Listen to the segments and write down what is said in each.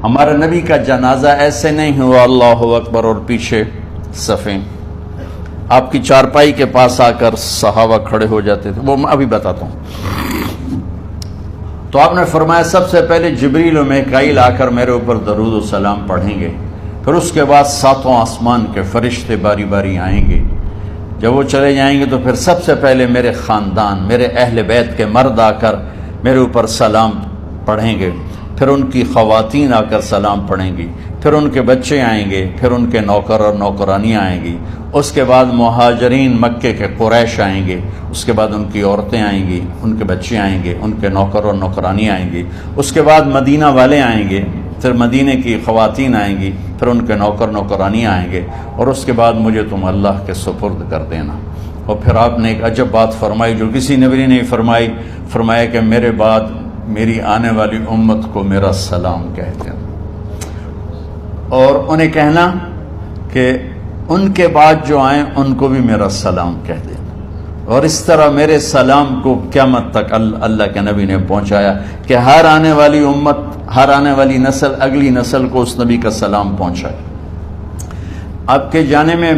ہمارے نبی کا جنازہ ایسے نہیں ہوا اللہ اکبر اور پیچھے صفیں، آپ کی چارپائی کے پاس آ کر صحابہ کھڑے ہو جاتے تھے، وہ میں ابھی بتاتا ہوں۔ تو آپ نے فرمایا سب سے پہلے جبریل و میکائیل آ کر میرے اوپر درود و سلام پڑھیں گے، پھر اس کے بعد ساتوں آسمان کے فرشتے باری باری آئیں گے، جب وہ چلے جائیں گے تو پھر سب سے پہلے میرے خاندان، میرے اہل بیت کے مرد آ کر میرے اوپر سلام پڑھیں گے، پھر ان کی خواتین آ کر سلام پڑھیں گی، پھر ان کے بچے آئیں گے، پھر ان کے نوکر اور نوکرانیاں آئیں گی، اس کے بعد مہاجرین مکے کے قریش آئیں گے، اس کے بعد ان کی عورتیں آئیں گی، ان کے بچے آئیں گے، ان کے نوکر اور نوکرانی آئیں گی، اس کے بعد مدینہ والے آئیں گے، پھر مدینے کی خواتین آئیں گی، پھر ان کے نوکر نوکرانی آئیں گے، اور اس کے بعد مجھے تم اللہ کے سپرد کر دینا۔ اور پھر آپ نے ایک عجب بات فرمائی جو کسی نبی نے نہیں فرمائی، فرمایا کہ میرے بعد میری آنے والی امت کو میرا سلام کہہ دینا، اور انہیں کہنا کہ ان کے بعد جو آئیں ان کو بھی میرا سلام کہہ دینا، اور اس طرح میرے سلام کو قیامت تک اللہ کے نبی نے پہنچایا کہ ہر آنے والی امت، ہر آنے والی نسل اگلی نسل کو اس نبی کا سلام پہنچائے۔ آپ کے جانے میں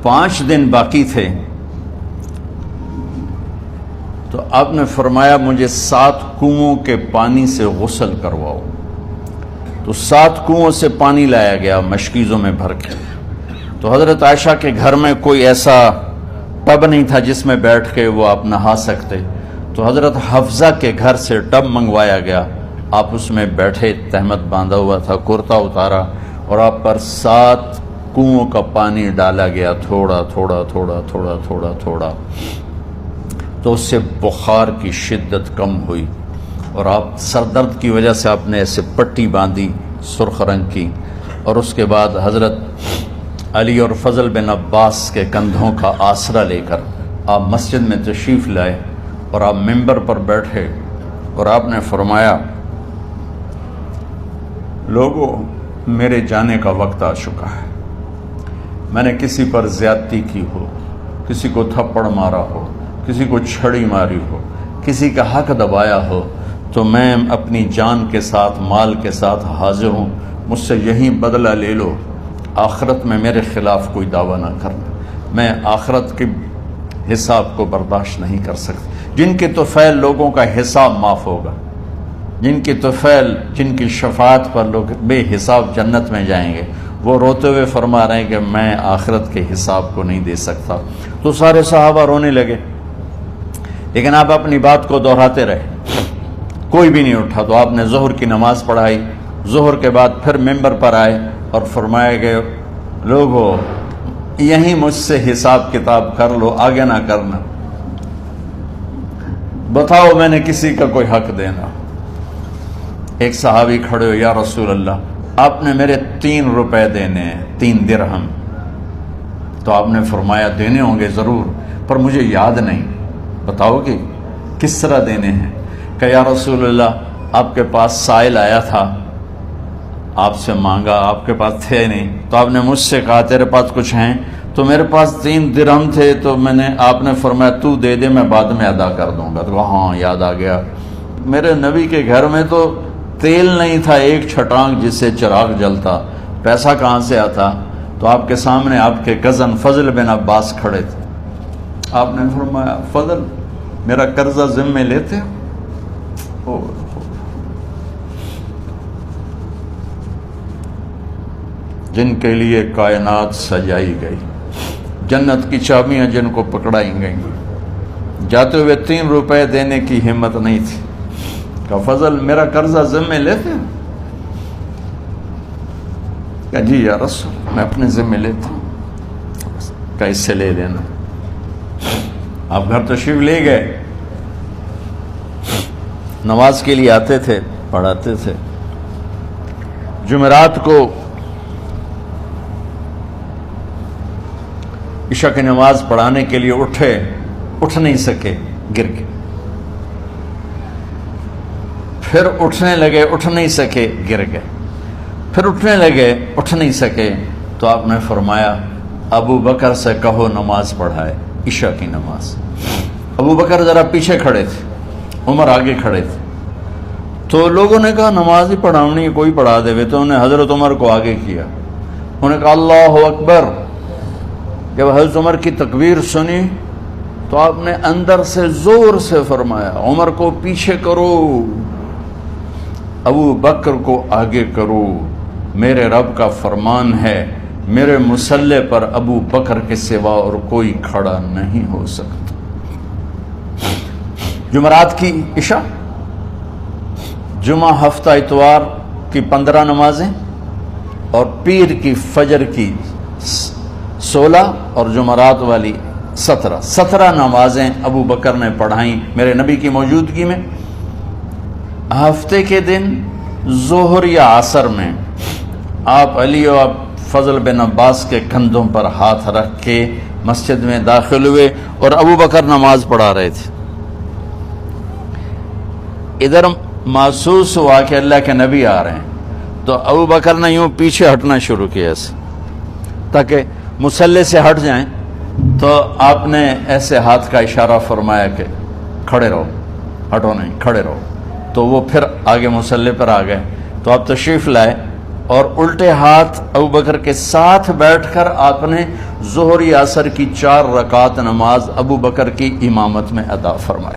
5 دن باقی تھے، تو آپ نے فرمایا مجھے 7 کنوؤں کے پانی سے غسل کرواؤ، تو 7 کنوؤں سے پانی لایا گیا مشکیزوں میں بھر کے۔ تو حضرت عائشہ کے گھر میں کوئی ایسا ٹب نہیں تھا جس میں بیٹھ کے وہ آپ نہا سکتے، تو حضرت حفصہ کے گھر سے ٹب منگوایا گیا، آپ اس میں بیٹھے، تہمت باندھا ہوا تھا، کرتا اتارا، اور آپ پر 7 کنوؤں کا پانی ڈالا گیا، تھوڑا تھوڑا تھوڑا تھوڑا تھوڑا تھوڑا، تو اس سے بخار کی شدت کم ہوئی، اور آپ سر درد کی وجہ سے آپ نے ایسے پٹی باندھی سرخ رنگ کی، اور اس کے بعد حضرت علی اور فضل بن عباس کے کندھوں کا آسرا لے کر آپ مسجد میں تشریف لائے، اور آپ ممبر پر بیٹھے، اور آپ نے فرمایا لوگوں میرے جانے کا وقت آ چکا ہے، میں نے کسی پر زیادتی کی ہو، کسی کو تھپڑ مارا ہو، کسی کو چھڑی ماری ہو، کسی کا حق دبایا ہو، تو میں اپنی جان کے ساتھ، مال کے ساتھ حاضر ہوں، مجھ سے یہیں بدلہ لے لو، آخرت میں میرے خلاف کوئی دعویٰ نہ کرنا، میں آخرت کے حساب کو برداشت نہیں کر سکتا۔ جن کے طفیل لوگوں کا حساب معاف ہوگا، جن کی طفیل، جن کی شفاعت پر لوگ بے حساب جنت میں جائیں گے، وہ روتے ہوئے فرما رہے ہیں کہ میں آخرت کے حساب کو نہیں دے سکتا۔ تو سارے صحابہ رونے لگے، لیکن آپ اپنی بات کو دہراتے رہے، کوئی بھی نہیں اٹھا۔ تو آپ نے ظہر کی نماز پڑھائی، ظہر کے بعد پھر ممبر پر آئے اور فرمایا کہ لوگو یہیں مجھ سے حساب کتاب کر لو، آگے نہ کرنا، بتاؤ میں نے کسی کا کوئی حق دینا۔ ایک صحابی کھڑے ہو، یا رسول اللہ آپ نے میرے 3 روپے دینے ہیں، 3 درہم۔ تو آپ نے فرمایا دینے ہوں گے ضرور، پر مجھے یاد نہیں، بتاؤ کہ کس طرح دینے ہیں؟ کہ یا رسول اللہ آپ کے پاس سائل آیا تھا، آپ سے مانگا، آپ کے پاس تھے نہیں، تو آپ نے مجھ سے کہا تیرے پاس کچھ ہیں؟ تو میرے پاس 3 درہم تھے، تو آپ نے فرمایا تو دے دے، میں بعد میں ادا کر دوں گا۔ تو ہاں یاد آ گیا، میرے نبی کے گھر میں تو تیل نہیں تھا، ایک چھٹانگ جس سے چراغ جلتا، پیسہ کہاں سے آتا؟ تو آپ کے سامنے آپ کے کزن فضل بن عباس کھڑے تھے، آپ نے فرمایا فضل میرا قرضہ ذمے لیتے ہو؟ جن کے لیے کائنات سجائی گئی، جنت کی چابیاں جن کو پکڑائی گئیں، جاتے ہوئے 3 روپے دینے کی ہمت نہیں تھی، کہ فضل میرا قرضہ ذمے لیتے ہو؟ کہ جی یا رسول میں اپنے ذمے لیتا ہوں۔ کہ اس سے لے لینا۔ آپ گھر تشریف لے گئے، نماز کے لیے آتے تھے، پڑھاتے تھے۔ جمعرات کو عشاء کی نماز پڑھانے کے لیے اٹھ نہیں سکے، گر کے، پھر اٹھنے لگے، اٹھ نہیں سکے، گر گئے، پھر اٹھنے لگے، اٹھ نہیں سکے، تو آپ نے فرمایا ابو بکر سے کہو نماز پڑھائے، عشاء کی نماز۔ ابو بکر ذرا پیچھے کھڑے تھے، عمر آگے کھڑے تھے، تو لوگوں نے کہا نماز ہی پڑھاونی ہے، کوئی پڑھا دے، تو انہیں حضرت عمر کو آگے کیا، انہوں نے کہا اللہ اکبر۔ جب حضرت عمر کی تکبیر سنی تو آپ نے اندر سے زور سے فرمایا عمر کو پیچھے کرو، ابو بکر کو آگے کرو، میرے رب کا فرمان ہے میرے مصلی پر ابو بکر کے سوا اور کوئی کھڑا نہیں ہو سکتا۔ جمعرات کی عشاء، جمعہ ہفتہ اتوار کی 15 نمازیں اور پیر کی فجر کی 16 اور جمعرات والی 17 نمازیں ابو بکر نے پڑھائیں میرے نبی کی موجودگی میں۔ ہفتے کے دن ظہر یا عصر میں آپ علی و فضل بن عباس کے کندھوں پر ہاتھ رکھ کے مسجد میں داخل ہوئے اور ابو بکر نماز پڑھا رہے تھے۔ ادھر محسوس ہوا کہ اللہ کے نبی آ رہے ہیں، تو ابو بکر نے یوں پیچھے ہٹنا شروع کیا ایسے تاکہ مصلی سے ہٹ جائیں، تو آپ نے ایسے ہاتھ کا اشارہ فرمایا کہ کھڑے رہو، ہٹو نہیں، کھڑے رہو۔ تو وہ پھر آگے مصلی پر آ گئے، تو آپ تشریف لائے اور الٹے ہاتھ ابو بکر کے ساتھ بیٹھ کر آپ نے ظہر یا عصر کی 4 رکعت نماز ابو بکر کی امامت میں ادا فرمائی۔